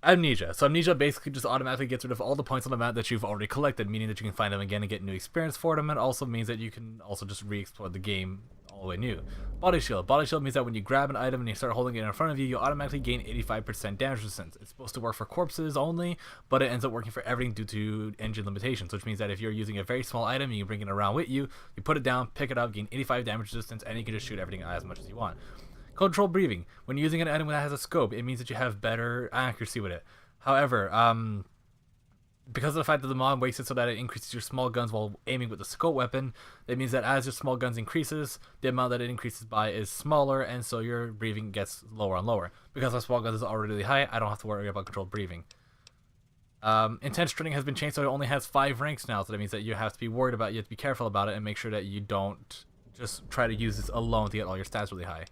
Amnesia. So Amnesia basically just automatically gets rid of all the points on the map that you've already collected, meaning that you can find them again and get new experience for them, and also means that you can also just re-explore the game all the way new. Body Shield. Body Shield means that when you grab an item and you start holding it in front of you, you automatically gain 85% damage resistance. It's supposed to work for corpses only, but it ends up working for everything due to engine limitations, which means that if you're using a very small item and you bring it around with you, you put it down, pick it up, gain 85 damage resistance, and you can just shoot everything as much as you want. Controlled breathing. When using an item that has a scope, it means that you have better accuracy with it. However, because of the fact that the mod makes it so that it increases your small guns while aiming with the scope weapon, it means that as your small guns increases, the amount that it increases by is smaller, and so your breathing gets lower and lower. Because my small guns is already really high, I don't have to worry about controlled breathing. Intense training has been changed, so it only has 5 ranks now, so that means that you have to be worried about it, you have to be careful about it, and make sure that you don't just try to use this alone to get all your stats really high.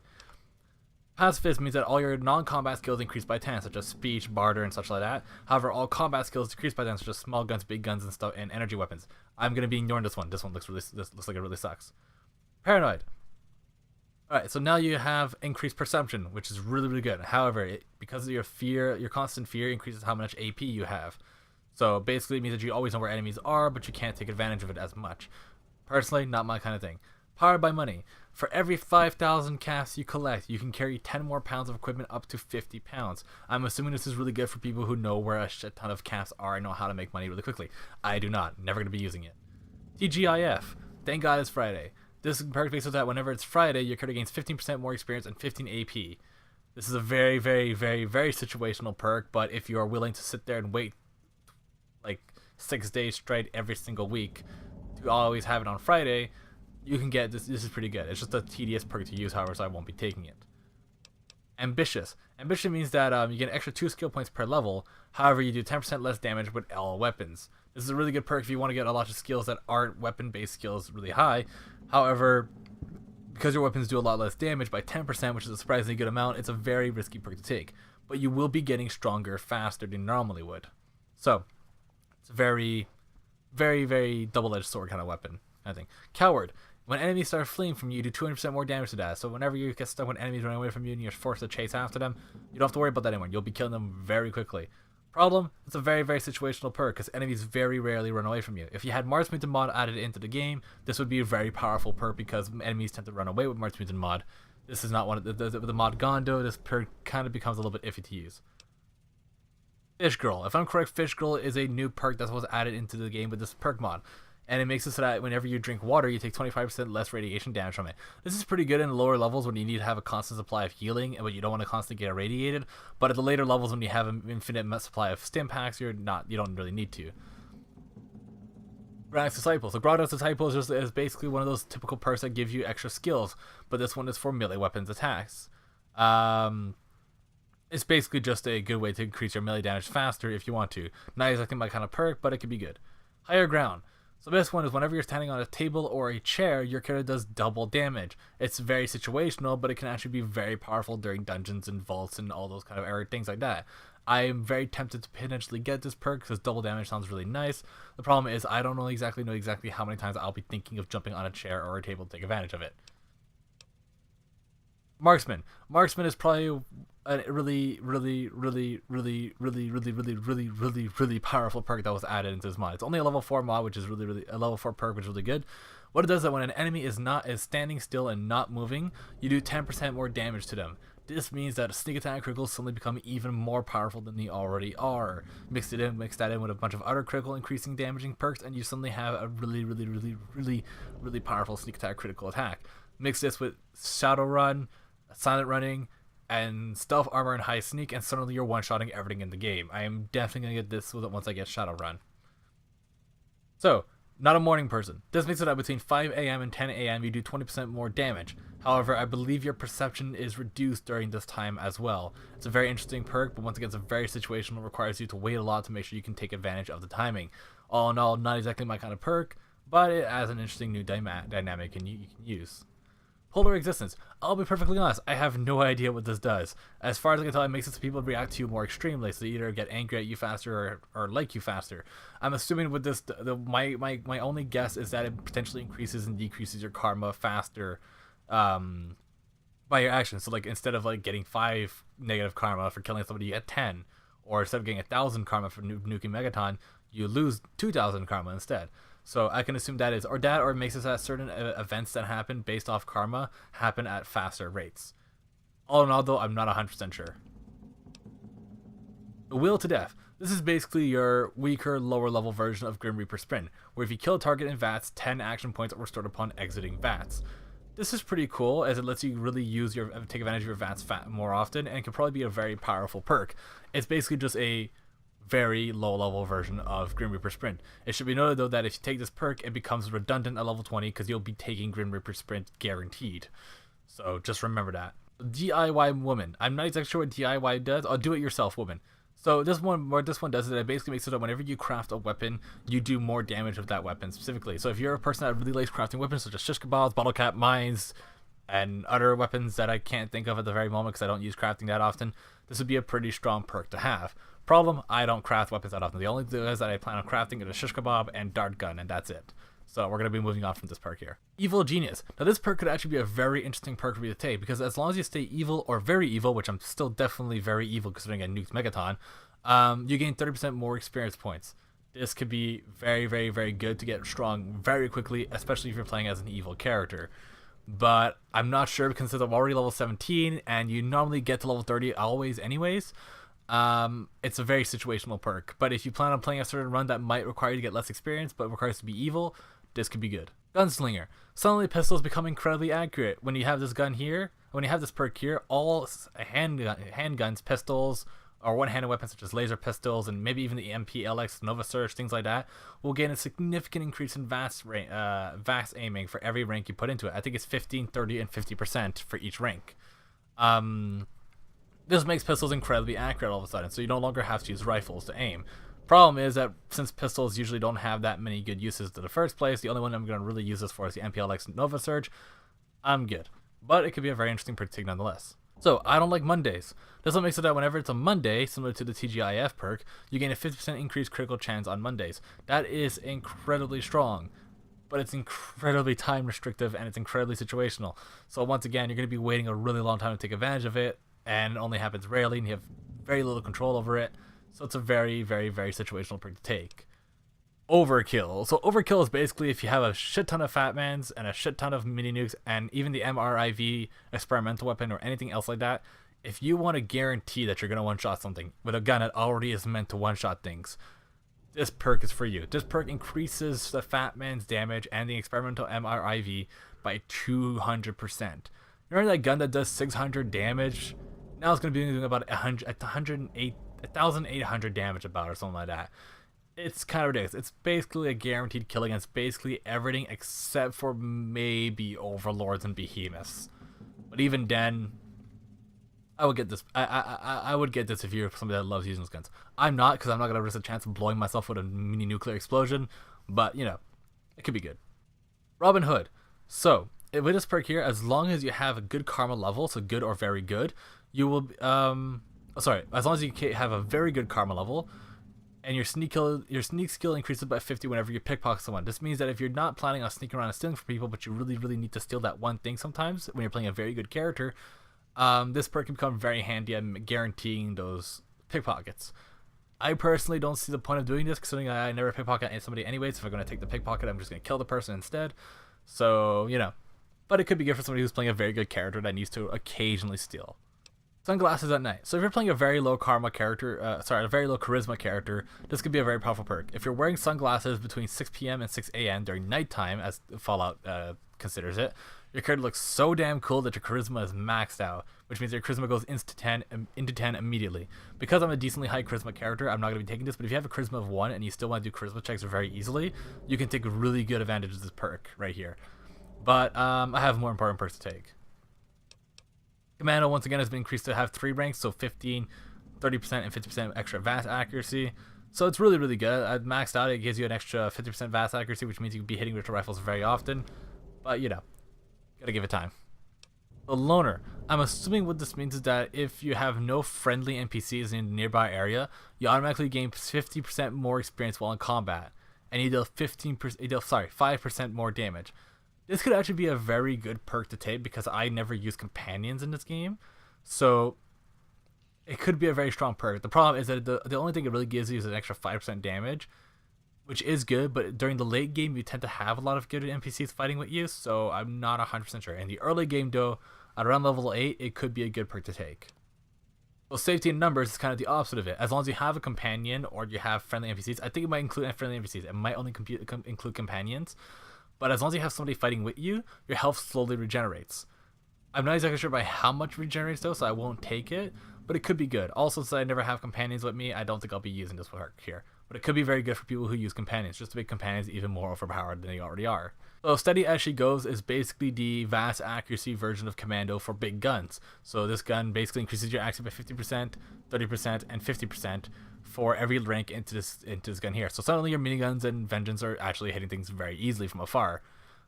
Pacifist means that all your non-combat skills increase by 10, such as speech, barter, and such like that. However, all combat skills decrease by 10, such as small guns, big guns, and stuff, and energy weapons. I'm gonna be ignoring this one. This one looks like it really sucks. Paranoid. Alright, so now you have increased perception, which is really good. However, because of your fear, your constant fear increases how much AP you have. So basically it means that you always know where enemies are, but you can't take advantage of it as much. Personally, not my kind of thing. Powered by money. For every 5,000 casts you collect, you can carry 10 more pounds of equipment up to 50 pounds. I'm assuming this is really good for people who know where a shit ton of casts are and know how to make money really quickly. I do not. Never going to be using it. TGIF. Thank God it's Friday. This perk makes it so that whenever it's Friday, your character gains 15% more experience and 15 AP. This is a very situational perk, but if you are willing to sit there and wait like 6 days straight every single week to always have it on Friday, you can get this. This is pretty good. It's just a tedious perk to use, however, so I won't be taking it. Ambitious. Ambition means that you get an extra 2 skill points per level. However, you do 10% less damage with all weapons. This is a really good perk if you want to get a lot of skills that aren't weapon-based skills really high. However, because your weapons do a lot less damage by 10%, which is a surprisingly good amount, it's a very risky perk to take. But you will be getting stronger faster than you normally would. So, it's a very double-edged sword kind of weapon, I think. Coward. When enemies start fleeing from you, you do 200% more damage to that. So whenever you get stuck when enemies running away from you and you're forced to chase after them, you don't have to worry about that anymore. You'll be killing them very quickly. Problem? It's a very situational perk because enemies very rarely run away from you. If you had Mars Mutant mod added into the game, this would be a very powerful perk because enemies tend to run away with Mars Mutant mod. This is not one of the mod Gondo. This perk kind of becomes a little bit iffy to use. Fish Girl. If I'm correct, Fish Girl is a new perk that was added into the game with this perk mod. And it makes it so that whenever you drink water, you take 25% less radiation damage from it. This is pretty good in lower levels when you need to have a constant supply of healing, but you don't want to constantly get irradiated. But at the later levels, when you have an infinite supply of stim packs, you don't really need to. Groundhouse Disciple. So Groundhouse Disciple is basically one of those typical perks that give you extra skills, but this one is for melee weapons attacks. It's basically just a good way to increase your melee damage faster if you want to. Not exactly my kind of perk, but it could be good. Higher Ground. So this one is whenever you're standing on a table or a chair, your character does double damage. It's very situational, but it can actually be very powerful during dungeons and vaults and all those kind of things like that. I am very tempted to potentially get this perk because double damage sounds really nice. The problem is I don't know exactly how many times I'll be thinking of jumping on a chair or a table to take advantage of it. Marksman. Marksman is probably a really powerful perk that was added into this mod. It's only a level 4 mod, which is a level 4 perk, which is really good. What it does is that when an enemy is standing still and not moving, you do 10% more damage to them. This means that sneak attack criticals suddenly become even more powerful than they already are. Mix that in with a bunch of other critical increasing damaging perks, and you suddenly have a really powerful sneak attack critical attack. Mix this with Shadowrun, Silent Running, and Stealth Armor and High Sneak, and suddenly you're one-shotting everything in the game. I am definitely going to get this once I get Shadowrun. So, not a morning person. This makes it that between 5 a.m. and 10 a.m. you do 20% more damage. However, I believe your perception is reduced during this time as well. It's a very interesting perk, but once again, it's a very situational. It requires you to wait a lot to make sure you can take advantage of the timing. All in all, not exactly my kind of perk, but it has an interesting new dynamic and you can use. Polar Existence. I'll be perfectly honest, I have no idea what this does. As far as I can tell, it makes it so people react to you more extremely, so they either get angry at you faster or like you faster. I'm assuming with this, my only guess is that it potentially increases and decreases your karma faster by your actions. So like instead of like getting 5 negative karma for killing somebody, you get 10. or instead of getting 1,000 karma for nuking Megaton, you lose 2,000 karma instead. So I can assume that is, or that, or it makes it that certain events that happen based off karma happen at faster rates. All in all, though, I'm not 100% sure. The Will to Death. This is basically your weaker, lower level version of Grim Reaper Sprint, where if you kill a target in VATS, 10 action points are restored upon exiting VATS. This is pretty cool, as it lets you really take advantage of your VATS more often, and it can probably be a very powerful perk. It's basically just a very low level version of Grim Reaper Sprint. It should be noted though that if you take this perk, it becomes redundant at level 20 because you'll be taking Grim Reaper Sprint guaranteed. So just remember that. DIY Woman. I'm not exactly sure what DIY does. Do it yourself woman. So this one does is that it basically makes it that whenever you craft a weapon, you do more damage with that weapon specifically. So if you're a person that really likes crafting weapons such as shish kebabs, bottle cap, mines, and other weapons that I can't think of at the very moment because I don't use crafting that often, this would be a pretty strong perk to have. Problem, I don't craft weapons that often. The only things that I plan on crafting are a shish kebab and dart gun, and that's it. So we're going to be moving on from this perk here. Evil Genius. Now this perk could actually be a very interesting perk for you to take, because as long as you stay evil or very evil, which I'm still definitely very evil considering I nuked Megaton, you gain 30% more experience points. This could be very, very, very good to get strong very quickly, especially if you're playing as an evil character. But I'm not sure because I'm already level 17 and you normally get to level 30 always anyways. It's a very situational perk, but if you plan on playing a certain run that might require you to get less experience but requires to be evil, this could be good. Gunslinger. Suddenly pistols become incredibly accurate. When you have this gun here, when you have this perk here, all handguns, pistols, or one-handed weapons such as laser pistols and maybe even the MPLX, Nova Surge, things like that, will gain a significant increase in VATS aiming for every rank you put into it. I think it's 15, 30, and 50% for each rank. This makes pistols incredibly accurate all of a sudden, so you no longer have to use rifles to aim. Problem is that since pistols usually don't have that many good uses in the first place, the only one I'm going to really use this for is the MPLX Nova Surge. I'm good. But it could be a very interesting perk to take nonetheless. So, I don't like Mondays. This one makes it that whenever it's a Monday, similar to the TGIF perk, you gain a 50% increased critical chance on Mondays. That is incredibly strong, but it's incredibly time restrictive and it's incredibly situational. So once again, you're going to be waiting a really long time to take advantage of it, and it only happens rarely, and you have very little control over it. So it's a very, very, very situational perk to take. Overkill. So overkill is basically if you have a shit ton of Fatmans and a shit ton of mini nukes and even the MRIV experimental weapon or anything else like that, if you want to guarantee that you're going to one-shot something with a gun that already is meant to one-shot things, this perk is for you. This perk increases the Fatman's damage and the experimental MRIV by 200%. Remember that gun that does 600 damage? Now it's going to be doing about 1,800 damage about or something like that. It's kind of ridiculous. It's basically a guaranteed kill against basically everything except for maybe overlords and behemoths. But even then, I would get this. I would get this if you're somebody that loves using those guns. I'm not, because I'm not gonna risk a chance of blowing myself with a mini nuclear explosion. But you know, it could be good. Robin Hood. So with this perk here, as long as you have a good karma level, so good or very good, you will. As long as you have a very good karma level. And your sneak skill increases by 50 whenever you pickpocket someone. This means that if you're not planning on sneaking around and stealing from people, but you really, really need to steal that one thing sometimes when you're playing a very good character, this perk can become very handy at guaranteeing those pickpockets. I personally don't see the point of doing this, considering I never pickpocket somebody anyways. If I'm going to take the pickpocket, I'm just going to kill the person instead. So, you know. But it could be good for somebody who's playing a very good character that needs to occasionally steal. Sunglasses at night. So if you're playing a very low karma character, a very low charisma character, this could be a very powerful perk. If you're wearing sunglasses between 6 p.m. and 6 a.m. during nighttime, as Fallout considers it, your character looks so damn cool that your charisma is maxed out, which means your charisma goes into 10 immediately. Because I'm a decently high charisma character, I'm not going to be taking this, but if you have a charisma of 1 and you still want to do charisma checks very easily, you can take really good advantage of this perk right here. But I have more important perks to take. Commando once again has been increased to have 3 ranks, so 15, 30%, and 50% extra VATS accuracy. So it's really, really good. I've maxed out. It gives you an extra 50% VATS accuracy, which means you can be hitting with your rifles very often. But, you know, gotta give it time. The Loner. I'm assuming what this means is that if you have no friendly NPCs in the nearby area, you automatically gain 50% more experience while in combat. And you deal 5% more damage. This could actually be a very good perk to take because I never use companions in this game. So it could be a very strong perk. The problem is that the only thing it really gives you is an extra 5% damage, which is good, but during the late game, you tend to have a lot of good NPCs fighting with you, so I'm not 100% sure. In the early game, though, at around level 8, it could be a good perk to take. Well, safety in numbers is kind of the opposite of it. As long as you have a companion or you have friendly NPCs, I think it might include friendly NPCs. It might only include companions, but as long as you have somebody fighting with you, your health slowly regenerates. I'm not exactly sure by how much regenerates though, so I won't take it, but it could be good. Also, since I never have companions with me, I don't think I'll be using this perk here. But it could be very good for people who use companions, just to make companions even more overpowered than they already are. So Steady As She Goes is basically the vast accuracy version of Commando for big guns. So this gun basically increases your accuracy by 50%, 30%, and 50% for every rank into this gun here. So suddenly your miniguns and Vengeance are actually hitting things very easily from afar.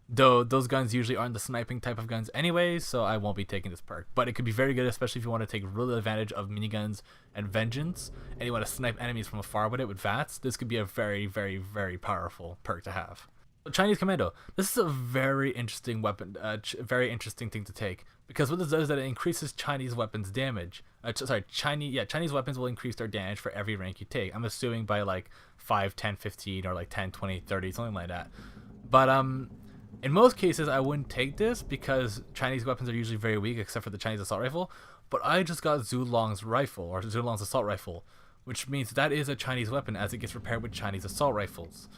Though those guns usually aren't the sniping type of guns anyway, so I won't be taking this perk. But it could be very good, especially if you want to take real advantage of miniguns and Vengeance, and you want to snipe enemies from afar with it with VATS. This could be a very, very, very powerful perk to have. So Chinese Commando. This is a very interesting weapon, very interesting thing to take, because what this does is that it increases Chinese weapons damage. Chinese weapons will increase their damage for every rank you take. I'm assuming by like 5, 10, 15, or like 10, 20, 30, something like that. But in most cases, I wouldn't take this because Chinese weapons are usually very weak, except for the Chinese assault rifle. But I just got Zulong's rifle, or Zulong's assault rifle, which means that is a Chinese weapon as it gets repaired with Chinese assault rifles.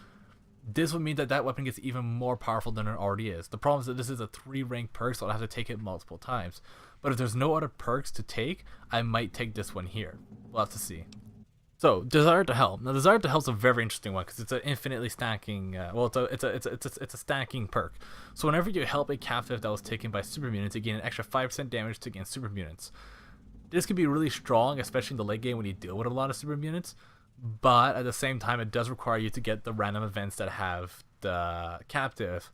This would mean that that weapon gets even more powerful than it already is. The problem is that this is a 3-rank perk, so I'll have to take it multiple times. But if there's no other perks to take, I might take this one here. We'll have to see. So, Desire to Help. Now, Desire to Help is a very interesting one because it's an infinitely stacking. It's a stacking perk. So, whenever you help a captive that was taken by super mutants, you gain an extra 5% damage to against super mutants. This could be really strong, especially in the late game when you deal with a lot of super mutants. But at the same time, it does require you to get the random events that have the captive.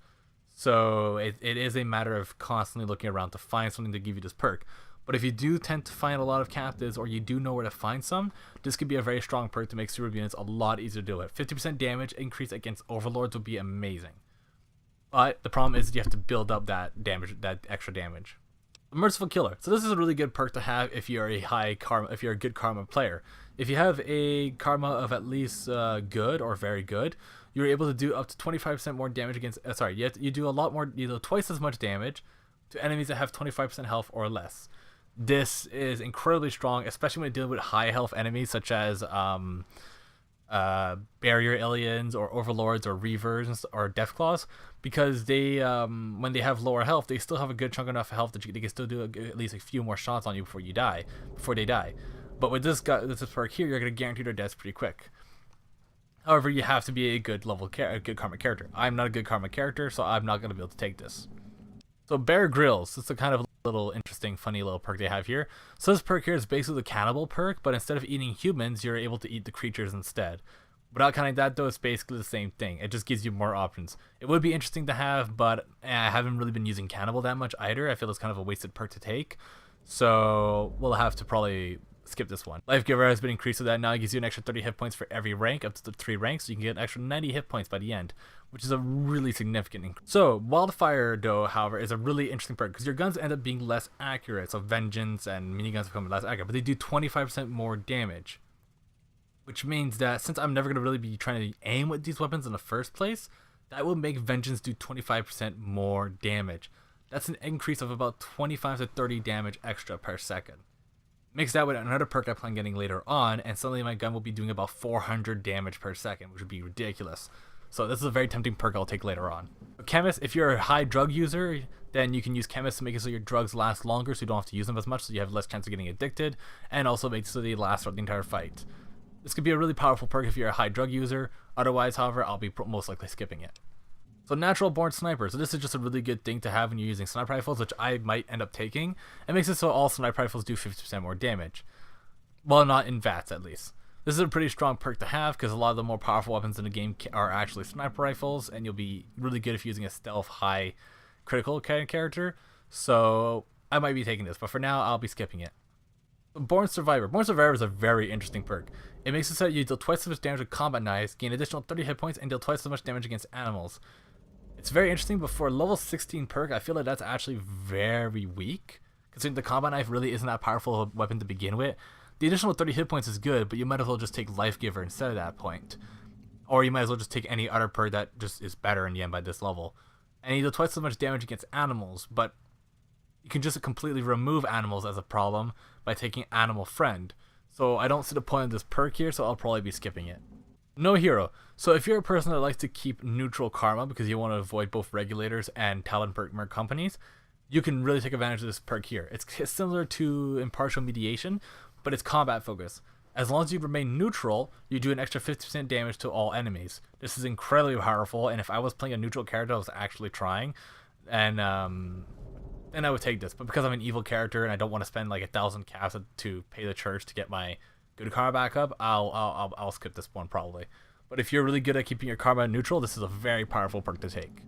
So, it is a matter of constantly looking around to find something to give you this perk. But if you do tend to find a lot of captives, or you do know where to find some, this could be a very strong perk to make super units a lot easier to deal with. 50% damage increase against overlords would be amazing. But the problem is you have to build up that damage, that extra damage. Merciful Killer. So this is a really good perk to have if you're a good karma player. If you have a karma of at least good or very good, you're able to do up to 25% more damage against. You do a lot more, twice as much damage to enemies that have 25% health or less. This is incredibly strong, especially when dealing with high health enemies such as barrier aliens or overlords or reavers or deathclaws, because they when they have lower health, they still have a good chunk enough health that they can still do at least a few more shots on you before they die. But with this perk here, you're going to guarantee their deaths pretty quick. However, you have to be a good karma character. I'm not a good karma character, so I'm not going to be able to take this. So Bear Grylls, it's a kind of little interesting, funny little perk they have here. So this perk here is basically the cannibal perk, but instead of eating humans, you're able to eat the creatures instead. Without counting that though, it's basically the same thing. It just gives you more options. It would be interesting to have, but I haven't really been using cannibal that much either. I feel it's kind of a wasted perk to take. So we'll have to probably skip this one. Life Giver has been increased so that now it gives you an extra 30 hit points for every rank, up to the 3 ranks, so you can get an extra 90 hit points by the end, which is a really significant increase. So Wildfire though, however, is a really interesting perk because your guns end up being less accurate. So Vengeance and miniguns become less accurate, but they do 25% more damage, which means that since I'm never going to really be trying to aim with these weapons in the first place, that will make Vengeance do 25% more damage. That's an increase of about 25 to 30 damage extra per second. Mix that with another perk I plan getting later on, and suddenly my gun will be doing about 400 damage per second, which would be ridiculous. So this is a very tempting perk I'll take later on. Chemist, if you're a high drug user, then you can use Chemist to make it so your drugs last longer, so you don't have to use them as much, so you have less chance of getting addicted, and also makes it so they last throughout the entire fight. This could be a really powerful perk if you're a high drug user. Otherwise, however, I'll be most likely skipping it. So Natural Born Sniper. So this is just a really good thing to have when you're using sniper rifles, which I might end up taking. It makes it so all sniper rifles do 50% more damage. Well, not in VATS at least. This is a pretty strong perk to have because a lot of the more powerful weapons in the game are actually sniper rifles, and you'll be really good if you're using a stealth high critical kind of character. So I might be taking this, but for now I'll be skipping it. Born Survivor. Born Survivor is a very interesting perk. It makes it so you deal twice as much damage with combat knives, gain additional 30 hit points, and deal twice as much damage against animals. It's very interesting, but for a level 16 perk, I feel like that's actually very weak, considering the combat knife really isn't that powerful a weapon to begin with. the additional 30 hit points is good, but you might as well just take Life Giver instead of that point. Or you might as well just take any other perk that just is better in the end by this level. And you do twice as much damage against animals, but you can just completely remove animals as a problem by taking Animal Friend. So I don't see the point of this perk here, so I'll probably be skipping it. No hero. So if you're a person that likes to keep neutral karma because you want to avoid both regulators and talent perk merc companies, you can really take advantage of this perk here. It's similar to Impartial Mediation, but it's combat focus. As long as you remain neutral, you do an extra 50% damage to all enemies. This is incredibly powerful, and if I was playing a neutral character I was actually trying, and then I would take this. But because I'm an evil character and I don't want to spend like 1,000 caps to pay the church to get my good karma back up, I'll skip this one probably. But if you're really good at keeping your karma neutral, this is a very powerful perk to take.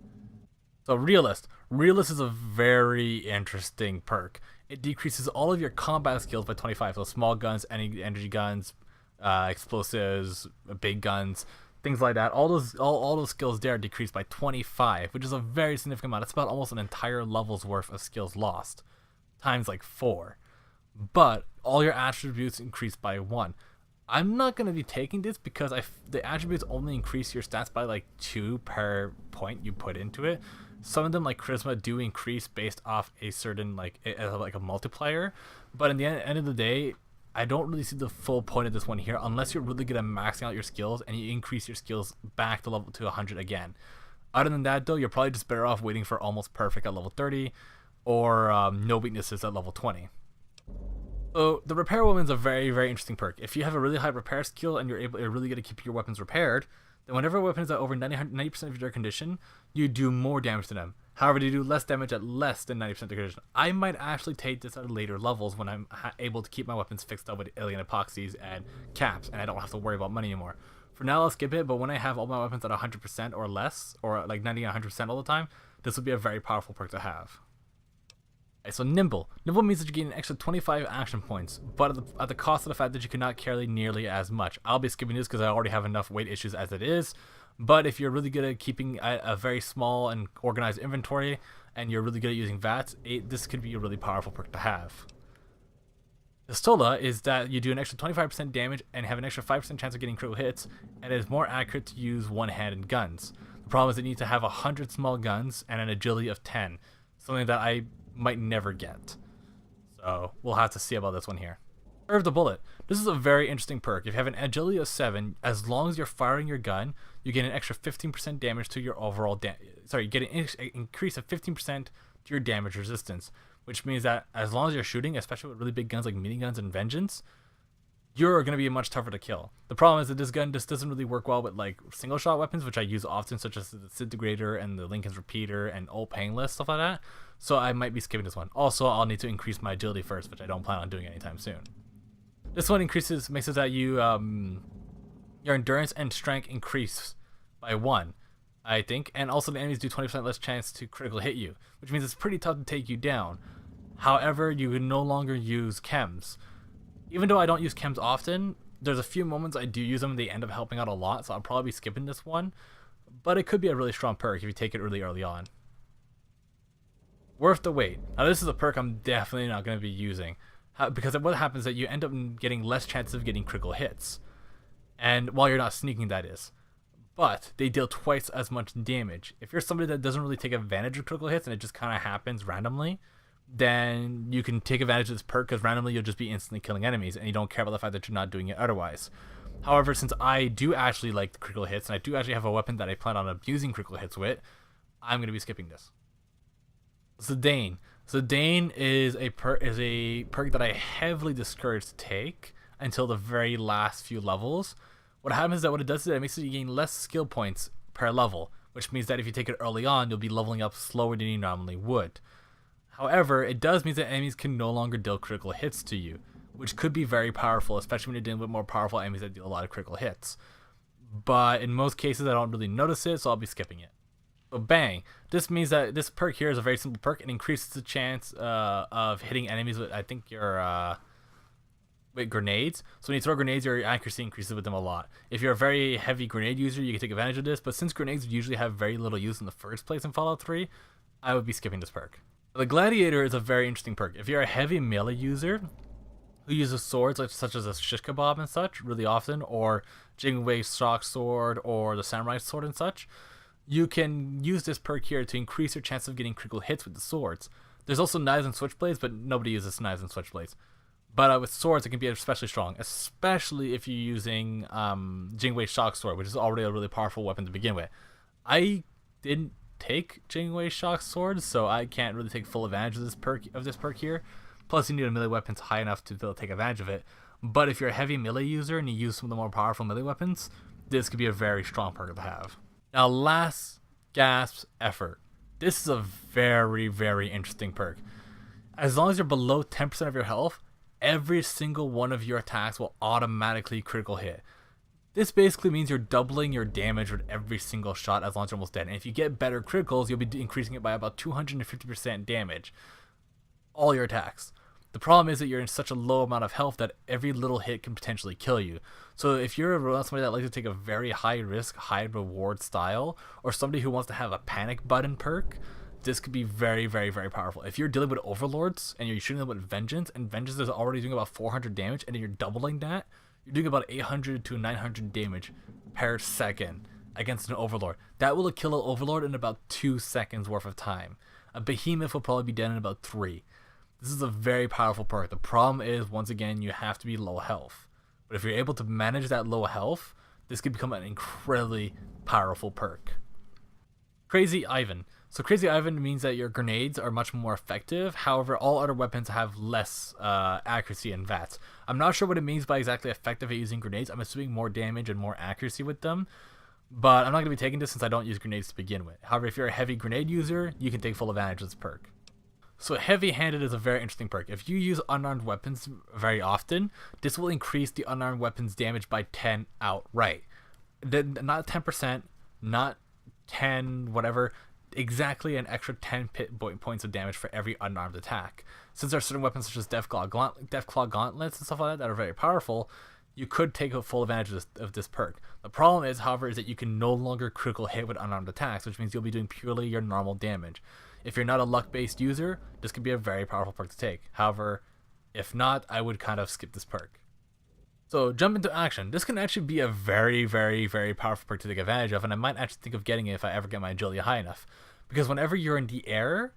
So Realist. Realist is a very interesting perk. It decreases all of your combat skills by 25. So small guns, energy guns, explosives, big guns, things like that. All those skills there decreased by 25, which is a very significant amount. It's about almost an entire level's worth of skills lost, times like 4. But all your attributes increase by 1. I'm not going to be taking this because the attributes only increase your stats by like 2 per point you put into it. Some of them, like Charisma, do increase based off a certain like a multiplier, but in the end of the day, I don't really see the full point of this one here unless you're really good at maxing out your skills and you increase your skills back to 100 again. Other than that though, you're probably just better off waiting for almost perfect at level 30 or no weaknesses at level 20. So the Repair Woman is a very, very interesting perk. If you have a really high repair skill and you're really good at keeping your weapons repaired, then whenever a weapon is at over 90% of your condition, you do more damage to them. However, you do less damage at less than 90% of the condition. I might actually take this at later levels when I'm able to keep my weapons fixed up with alien epoxies and caps, and I don't have to worry about money anymore. For now, I'll skip it, but when I have all my weapons at 100% or less, or like 90 and 100% all the time, this would be a very powerful perk to have. Okay, so Nimble. Nimble means that you gain an extra 25 action points, but at the cost of the fact that you cannot carry nearly as much. I'll be skipping this because I already have enough weight issues as it is, but if you're really good at keeping a very small and organized inventory, and you're really good at using VATs, this could be a really powerful perk to have. Pistola is that you do an extra 25% damage and have an extra 5% chance of getting critical hits, and it is more accurate to use one-handed guns. The problem is that you need to have 100 small guns and an agility of 10, something that I might never get. So we'll have to see about this one here. Curve the Bullet. This is a very interesting perk. If you have an agility of 7, as long as you're firing your gun, you get an extra 15% damage to your overall you get an increase of 15% to your damage resistance, which means that as long as you're shooting, especially with really big guns like miniguns and Vengeance, you're going to be much tougher to kill. The problem is that this gun just doesn't really work well with like single shot weapons, which I use often, such as the Disintegrator and the Lincoln's Repeater and Old Painless, stuff like that. So I might be skipping this one. Also, I'll need to increase my agility first, which I don't plan on doing anytime soon. This one makes it that you your endurance and strength increase by 1, I think, and also the enemies do 20% less chance to critical hit you, which means it's pretty tough to take you down. However, you can no longer use chems. Even though I don't use chems often, there's a few moments I do use them and they end up helping out a lot, so I'll probably be skipping this one, but it could be a really strong perk if you take it really early on. Worth the wait. Now this is a perk I'm definitely not going to be using, because what happens is that you end up getting less chances of getting critical hits, and while you're not sneaking, that is. But they deal twice as much damage. If you're somebody that doesn't really take advantage of critical hits and it just kind of happens randomly, then you can take advantage of this perk because randomly you'll just be instantly killing enemies and you don't care about the fact that you're not doing it otherwise. However, since I do actually like the critical hits and I do actually have a weapon that I plan on abusing critical hits with, I'm going to be skipping this. Zidane. Zidane is a perk that I heavily discourage to take until the very last few levels. What happens is that what it does is it makes it you gain less skill points per level, which means that if you take it early on, you'll be leveling up slower than you normally would. However, it does mean that enemies can no longer deal critical hits to you, which could be very powerful, especially when you're dealing with more powerful enemies that deal a lot of critical hits. But in most cases, I don't really notice it, so I'll be skipping it. So bang. This means that this perk here is a very simple perk. It increases the chance of hitting enemies with, I think, your with grenades. So when you throw grenades, your accuracy increases with them a lot. If you're a very heavy grenade user, you can take advantage of this, but since grenades usually have very little use in the first place in Fallout 3, I would be skipping this perk. The Gladiator is a very interesting perk. If you're a heavy melee user, who uses swords like such as a shish kebab and such really often, or Jingwei shock sword or the samurai sword and such, you can use this perk here to increase your chance of getting critical hits with the swords. There's also knives and switchblades, but nobody uses knives and switchblades. But with swords, it can be especially strong, especially if you're using Jingwei shock sword, which is already a really powerful weapon to begin with. I didn't take Jingwei shock sword, so I can't really take full advantage of this perk here. Plus, you need a melee weapon high enough to be able to take advantage of it. But if you're a heavy melee user and you use some of the more powerful melee weapons, this could be a very strong perk to have. Now, last gasp effort. This is a very, very interesting perk. As long as you're below 10% of your health, every single one of your attacks will automatically critical hit. This basically means you're doubling your damage with every single shot as long as you're almost dead. And if you get better criticals, you'll be increasing it by about 250% damage. All your attacks. The problem is that you're in such a low amount of health that every little hit can potentially kill you. So if you're somebody that likes to take a very high risk, high reward style, or somebody who wants to have a panic button perk, this could be very, very, very powerful. If you're dealing with overlords and you're shooting them with vengeance, and vengeance is already doing about 400 damage, and then you're doubling that, you're doing about 800 to 900 damage per second against an overlord. That will kill an overlord in about 2 seconds worth of time. A behemoth will probably be dead in about 3. This is a very powerful perk. The problem is, once again, you have to be low health. But if you're able to manage that low health, this could become an incredibly powerful perk. Crazy Ivan. So Crazy Ivan means that your grenades are much more effective. However, all other weapons have less accuracy and VATS. I'm not sure what it means by exactly effective at using grenades. I'm assuming more damage and more accuracy with them. But I'm not going to be taking this since I don't use grenades to begin with. However, if you're a heavy grenade user, you can take full advantage of this perk. So Heavy-Handed is a very interesting perk. If you use unarmed weapons very often, this will increase the unarmed weapons damage by 10 outright. Not 10%, not 10, whatever, exactly an extra 10 points of damage for every unarmed attack. Since there are certain weapons such as Deathclaw gauntlets and stuff like that are very powerful, you could take a full advantage of this perk. The problem is, however, is that you can no longer critical hit with unarmed attacks, which means you'll be doing purely your normal damage. If you're not a luck-based user, this could be a very powerful perk to take. However, if not, I would kind of skip this perk. So jump into action. This can actually be a very, very, very powerful perk to take advantage of, and I might actually think of getting it if I ever get my agility high enough. Because whenever you're in the air,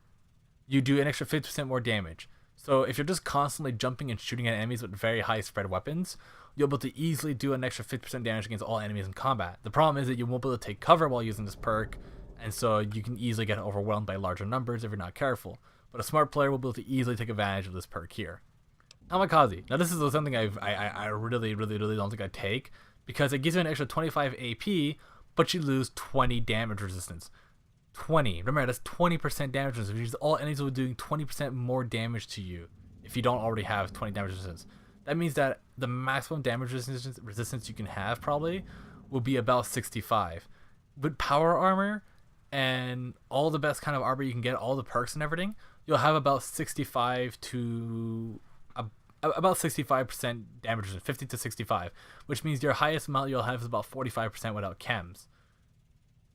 you do an extra 50% more damage. So if you're just constantly jumping and shooting at enemies with very high spread weapons, you'll be able to easily do an extra 50% damage against all enemies in combat. The problem is that you won't be able to take cover while using this perk, and so you can easily get overwhelmed by larger numbers if you're not careful. But a smart player will be able to easily take advantage of this perk here. Kamikaze. Now this is something I really don't think I'd take, because it gives you an extra 25 AP, but you lose 20 damage resistance. 20. Remember, that's 20% damage resistance, which means all enemies will be doing 20% more damage to you if you don't already have 20 damage resistance. That means that the maximum damage resistance you can have probably will be about 65. With power armor and all the best kind of armor you can get, all the perks and everything, you'll have about 65 to about 65% damage resistance, 50 to 65, which means your highest amount you'll have is about 45% without chems.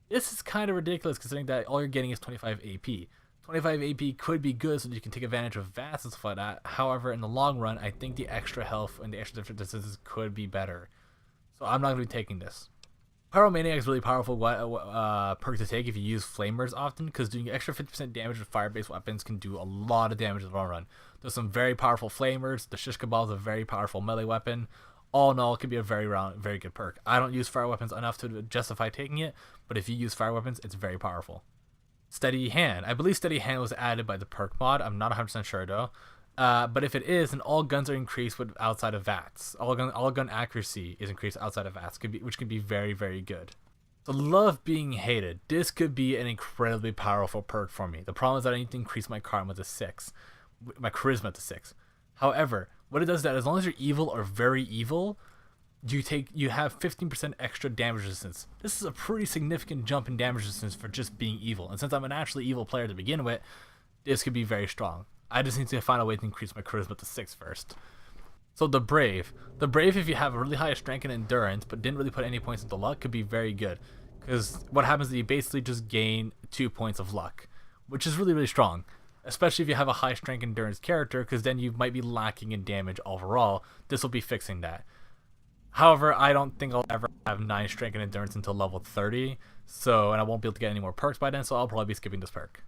This is kind of ridiculous considering that all you're getting is 25 AP. 25 AP could be good so that you can take advantage of VATS and stuff like that. However, in the long run, I think the extra health and the extra different distances could be better. So I'm not going to be taking this. Pyromaniac is really powerful perk to take if you use flamers often, because doing extra 50% damage with fire-based weapons can do a lot of damage in the long run. There's some very powerful flamers. The shish kebab is a very powerful melee weapon. All in all, it can be a very good perk. I don't use fire weapons enough to justify taking it, but if you use fire weapons, it's very powerful. Steady Hand. I believe Steady Hand was added by the perk mod. I'm not 100% sure though. But if it is, then all guns are increased with outside of VATS. All gun accuracy is increased outside of VATS, which could be very, very good. So Love Being Hated. This could be an incredibly powerful perk for me. The problem is that I need to increase my karma to 6, my charisma to 6. However, what it does is that as long as you're evil or very evil, you have 15% extra damage resistance. This is a pretty significant jump in damage resistance for just being evil. And since I'm a naturally evil player to begin with, this could be very strong. I just need to find a way to increase my charisma to 6 first. So the Brave. The Brave, if you have a really high strength and endurance, but didn't really put any points into luck, could be very good. Because what happens is you basically just gain 2 points of luck, which is really, really strong. especially if you have a high strength endurance character, because then you might be lacking in damage overall. This will be fixing that. However, I don't think I'll ever have 9 strength and endurance until level 30, and I won't be able to get any more perks by then, so I'll probably be skipping this perk.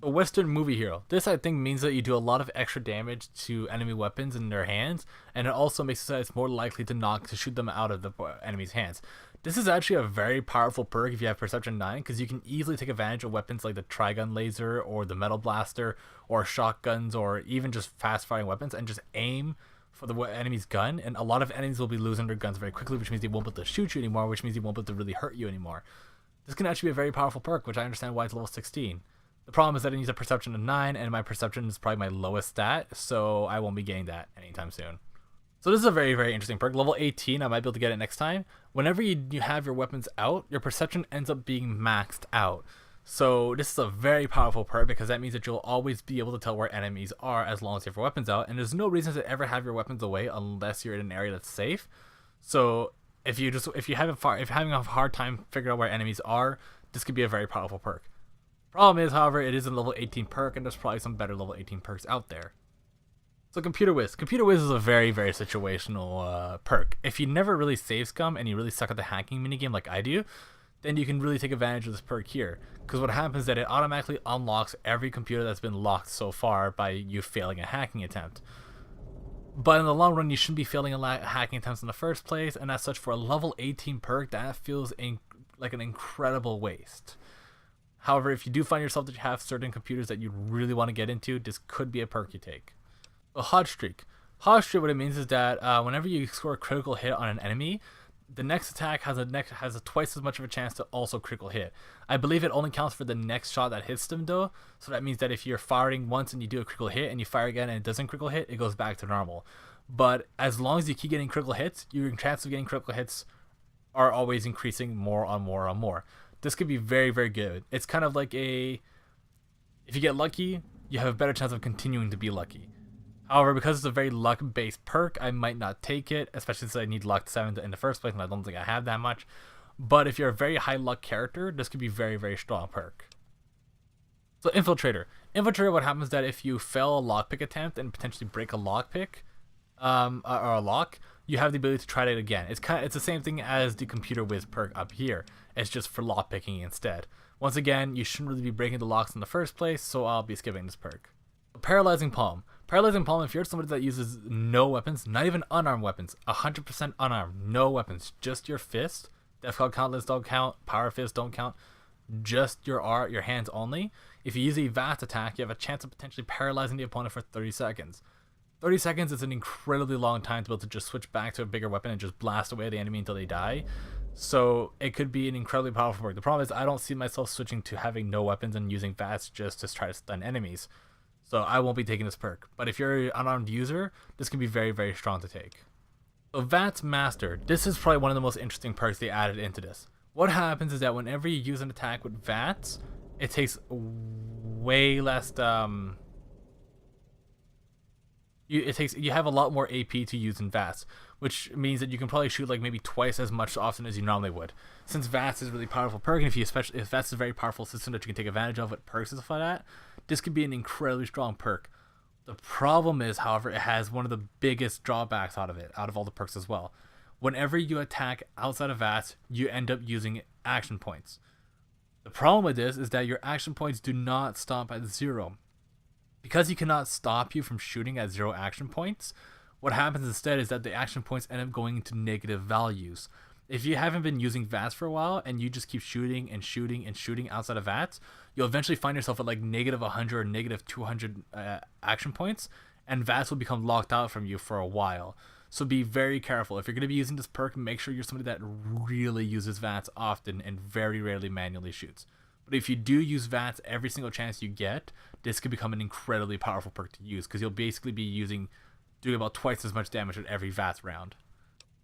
A Western movie hero. This, I think, means that you do a lot of extra damage to enemy weapons in their hands, and it also makes it so it's more likely to shoot them out of the enemy's hands. This is actually a very powerful perk if you have Perception 9, because you can easily take advantage of weapons like the Trigun Laser, or the Metal Blaster, or shotguns, or even just fast-firing weapons, and just aim for the enemy's gun, and a lot of enemies will be losing their guns very quickly, which means they won't be able to shoot you anymore, which means they won't be able to really hurt you anymore. This can actually be a very powerful perk, which I understand why it's level 16. The problem is that it needs a Perception of 9, and my Perception is probably my lowest stat, so I won't be getting that anytime soon. So this is a very, very interesting perk. Level 18, I might be able to get it next time. Whenever you have your weapons out, your Perception ends up being maxed out. So this is a very powerful perk, because that means that you'll always be able to tell where enemies are as long as you have your weapons out, and there's no reason to ever have your weapons away unless you're in an area that's safe. So if you're having a hard time figuring out where enemies are, this could be a very powerful perk. Problem is, however, it is a level 18 perk, and there's probably some better level 18 perks out there. So Computer Whiz. Computer Whiz is a very, very situational perk. If you never really save scum and you really suck at the hacking minigame like I do, then you can really take advantage of this perk here. Because what happens is that it automatically unlocks every computer that's been locked so far by you failing a hacking attempt. But in the long run, you shouldn't be failing hacking attempts in the first place, and as such, for a level 18 perk, that feels like an incredible waste. However, if you do find yourself that you have certain computers that you really want to get into, this could be a perk you take. A Hot Streak. Hot Streak, what it means is that whenever you score a critical hit on an enemy, the next attack has twice as much of a chance to also critical hit. I believe it only counts for the next shot that hits them though, so that means that if you're firing once and you do a critical hit and you fire again and it doesn't critical hit, it goes back to normal. But as long as you keep getting critical hits, your chance of getting critical hits are always increasing more on more. This could be very, very good. It's kind of like if you get lucky, you have a better chance of continuing to be lucky. However, because it's a very luck-based perk, I might not take it, especially since I need luck 7 in the first place, and I don't think I have that much. But if you're a very high luck character, this could be very, very strong perk. So Infiltrator. Infiltrator, what happens is that if you fail a lockpick attempt and potentially break a lockpick, or a lock, you have the ability to try it again. It's the same thing as the Computer Whiz perk up here. It's just for lockpicking instead. Once again, you shouldn't really be breaking the locks in the first place, so I'll be skipping this perk. Paralyzing Palm. Paralyzing Palm, if you're somebody that uses no weapons, not even unarmed weapons, 100% unarmed, no weapons, just your fist, Defcon Countless don't count, Power Fist don't count, just your hands only. If you use a vast attack, you have a chance of potentially paralyzing the opponent for 30 seconds. 30 seconds is an incredibly long time to be able to just switch back to a bigger weapon and just blast away the enemy until they die. So it could be an incredibly powerful perk. The problem is I don't see myself switching to having no weapons and using vast just to try to stun enemies. So I won't be taking this perk. But if you're an unarmed user, this can be very, very strong to take. So VATS Master. This is probably one of the most interesting perks they added into this. What happens is that whenever you use an attack with VATS, it takes way less you have a lot more AP to use in VATS, which means that you can probably shoot like maybe twice as much often as you normally would. Since VATS is a really powerful perk, and if VATS is a very powerful system that you can take advantage of with perks and stuff like that, this could be an incredibly strong perk. The problem is, however, it has one of the biggest drawbacks out of all the perks as well. Whenever you attack outside of VATS, you end up using action points. The problem with this is that your action points do not stop at 0. Because you cannot stop you from shooting at 0 action points, what happens instead is that the action points end up going into negative values. If you haven't been using VATS for a while and you just keep shooting and shooting and shooting outside of VATS, you'll eventually find yourself at like negative 100 or negative 200 action points, and VATS will become locked out from you for a while. So be very careful. If you're going to be using this perk, make sure you're somebody that really uses VATS often and very rarely manually shoots. But if you do use VATS every single chance you get, this could become an incredibly powerful perk to use, because you'll basically be doing about twice as much damage with every VATS round.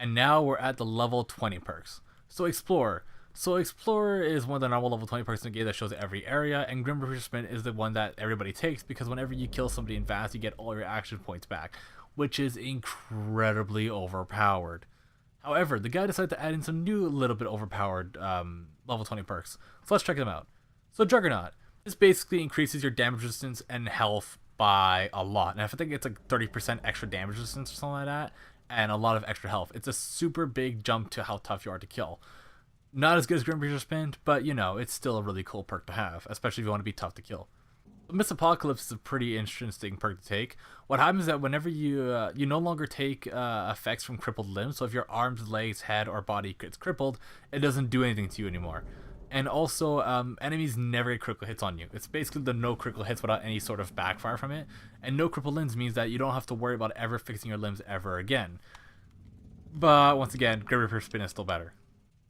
And now we're at the level 20 perks. So Explorer. So Explorer is one of the normal level 20 perks in the game that shows every area, and Grim Reaper's is the one that everybody takes, because whenever you kill somebody in VATS, you get all your action points back, which is incredibly overpowered. However, the guy decided to add in some new little bit overpowered level 20 perks. So let's check them out. So Juggernaut. This basically increases your damage resistance and health by a lot. And I think it's like 30% extra damage resistance or something like that, and a lot of extra health. It's a super big jump to how tough you are to kill. Not as good as Grim Reaper Sprint, but you know, it's still a really cool perk to have, especially if you want to be tough to kill. Miss Apocalypse is a pretty interesting perk to take. What happens is that whenever you no longer take effects from crippled limbs, so if your arms, legs, head, or body gets crippled, it doesn't do anything to you anymore. And also, enemies never get critical hits on you. It's basically the no critical hits without any sort of backfire from it. And no crippled limbs means that you don't have to worry about ever fixing your limbs ever again. But once again, Grim Reaper Spin is still better.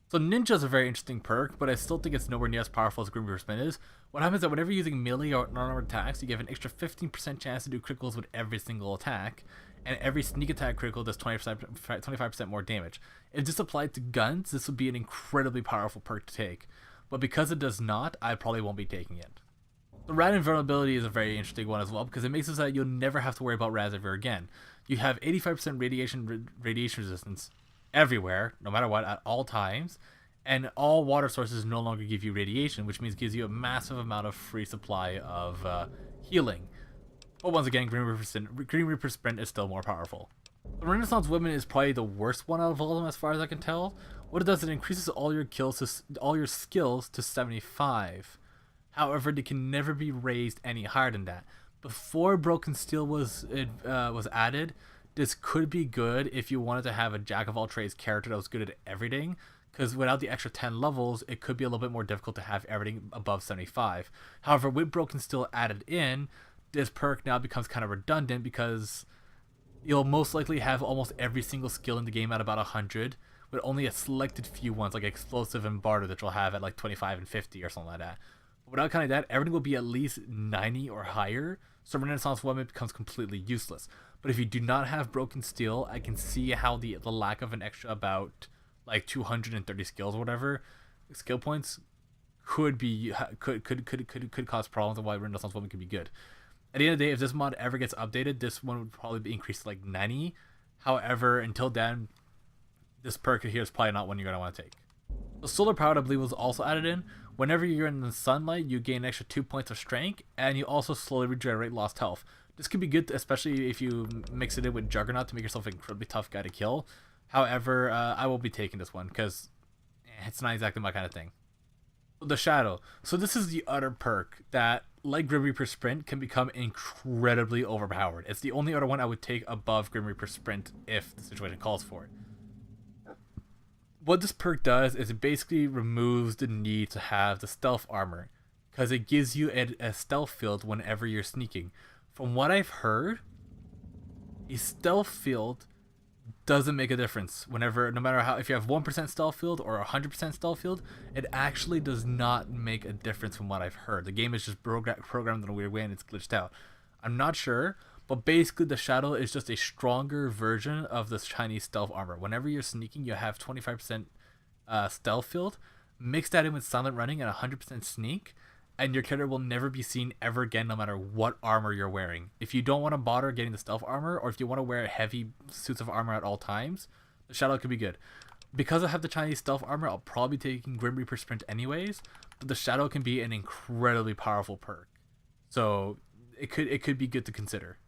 So Ninja is a very interesting perk, but I still think it's nowhere near as powerful as Grim Reaper Spin is. What happens is that whenever you're using melee or non-armored attacks, you get an extra 15% chance to do criticals with every single attack, and every sneak attack critical does 25% more damage. If this applied to guns, this would be an incredibly powerful perk to take. But because it does not, I probably won't be taking it. The Rad Invulnerability is a very interesting one as well, because it makes it so that you'll never have to worry about Raz ever again. You have 85% radiation resistance everywhere, no matter what, at all times, and all water sources no longer give you radiation, which means it gives you a massive amount of free supply of healing. But once again, Green Reaper Sprint is still more powerful. The Renaissance Women is probably the worst one out of all of them as far as I can tell. What it does, it increases all your skills to 75. However, they can never be raised any higher than that. Before Broken Steel was added, this could be good if you wanted to have a jack of all trades character that was good at everything, because without the extra 10 levels, it could be a little bit more difficult to have everything above 75. However, with Broken Steel added in, this perk now becomes kind of redundant because you'll most likely have almost every single skill in the game at about 100, with only a selected few ones like Explosive and Barter that you'll have at like 25 and 50 or something like that. Without counting that, everything will be at least 90 or higher, so Renaissance Woman becomes completely useless. But if you do not have Broken Steel, I can see how the lack of an extra about like 230 skills or whatever skill points could cause problems, and why Renaissance Woman could be good. At the end of the day, if this mod ever gets updated, this one would probably be increased to like 90. However, until then, this perk here is probably not one you're going to want to take. The Solar Power, I believe, was also added in. Whenever you're in the sunlight, you gain an extra 2 points of strength, and you also slowly regenerate lost health. This could be good, especially if you mix it in with Juggernaut to make yourself an incredibly tough guy to kill. However, I will be taking this one because it's not exactly my kind of thing. The Shadow. So this is the other perk that, like Grim Reaper Sprint, can become incredibly overpowered. It's the only other one I would take above Grim Reaper Sprint if the situation calls for it. What this perk does is it basically removes the need to have the stealth armor, because it gives you a stealth field whenever you're sneaking. From what I've heard, a stealth field doesn't make a difference whenever, no matter how, if you have 1% stealth field or 100% stealth field, it actually does not make a difference from what I've heard. The game is just programmed in a weird way and it's glitched out. I'm not sure, but basically the Shadow is just a stronger version of this Chinese stealth armor. Whenever you're sneaking, you have 25% stealth field. Mix that in with silent running and 100% sneak, and your character will never be seen ever again, no matter what armor you're wearing. If you don't want to bother getting the stealth armor, or if you want to wear heavy suits of armor at all times, the Shadow could be good. Because I have the Chinese stealth armor, I'll probably be taking Grim Reaper Sprint anyways, but the Shadow can be an incredibly powerful perk. So it could be good to consider.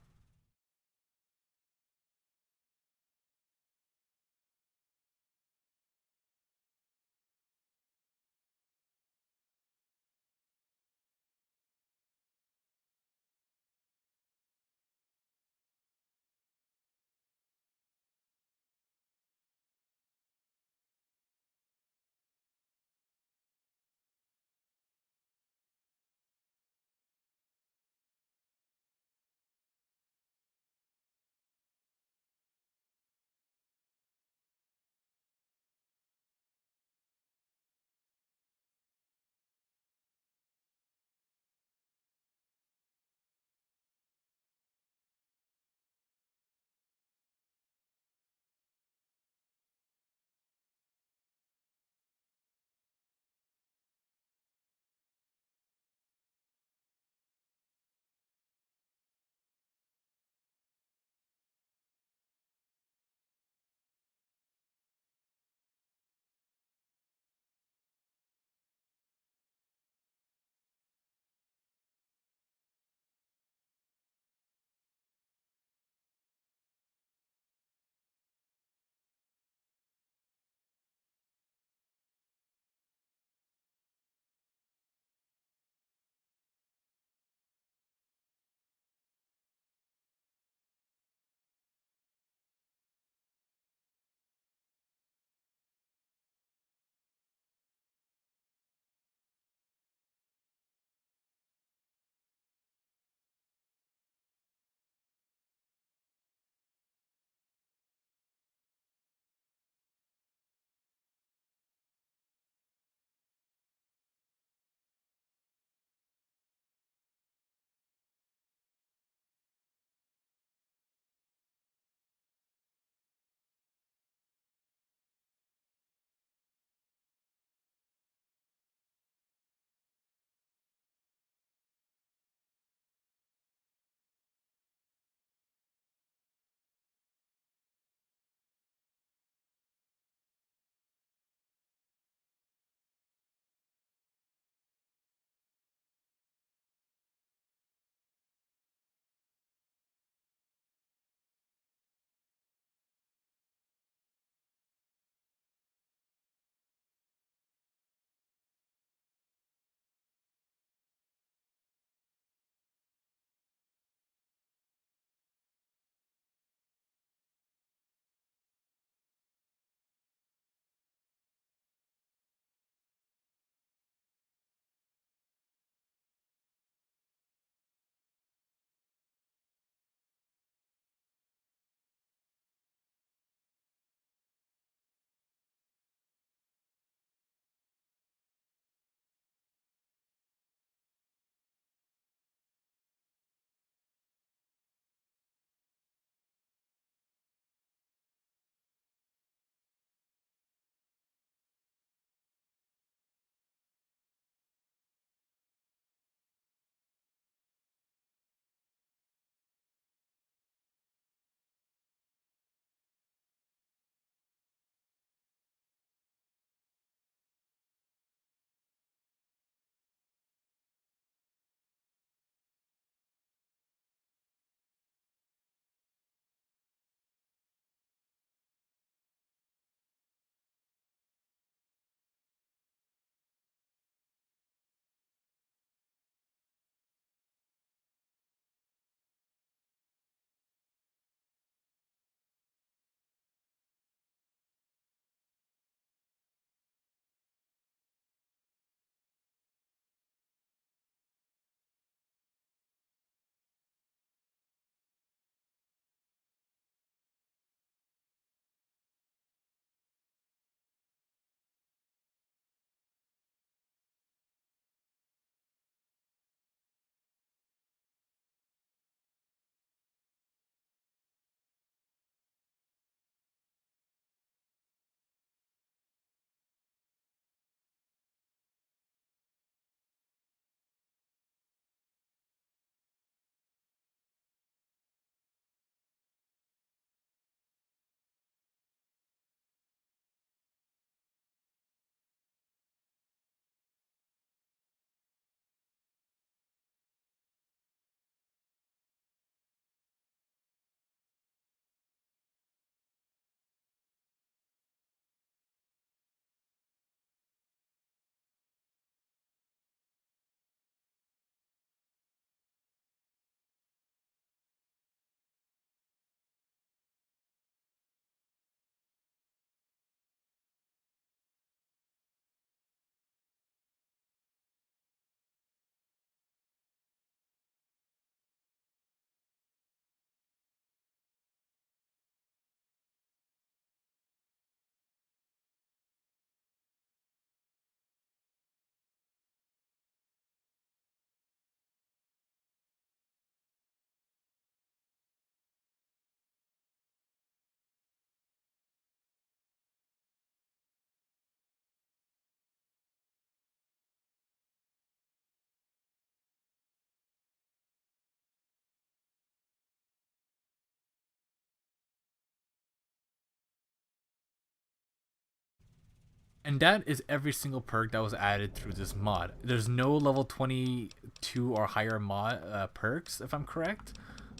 And that is every single perk that was added through this mod. There's no level 22 or higher mod perks, if I'm correct,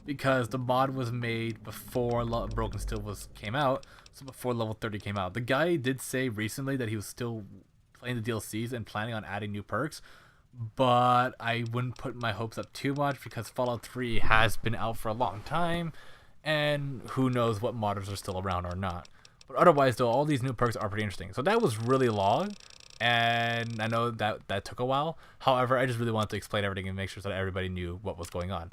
because the mod was made before Broken Steel came out, so before level 30 came out. The guy did say recently that he was still playing the DLCs and planning on adding new perks, but I wouldn't put my hopes up too much because Fallout 3 has been out for a long time, and who knows what modders are still around or not. But otherwise, though, all these new perks are pretty interesting. So that was really long, and I know that took a while. However, I just really wanted to explain everything and make sure that everybody knew what was going on.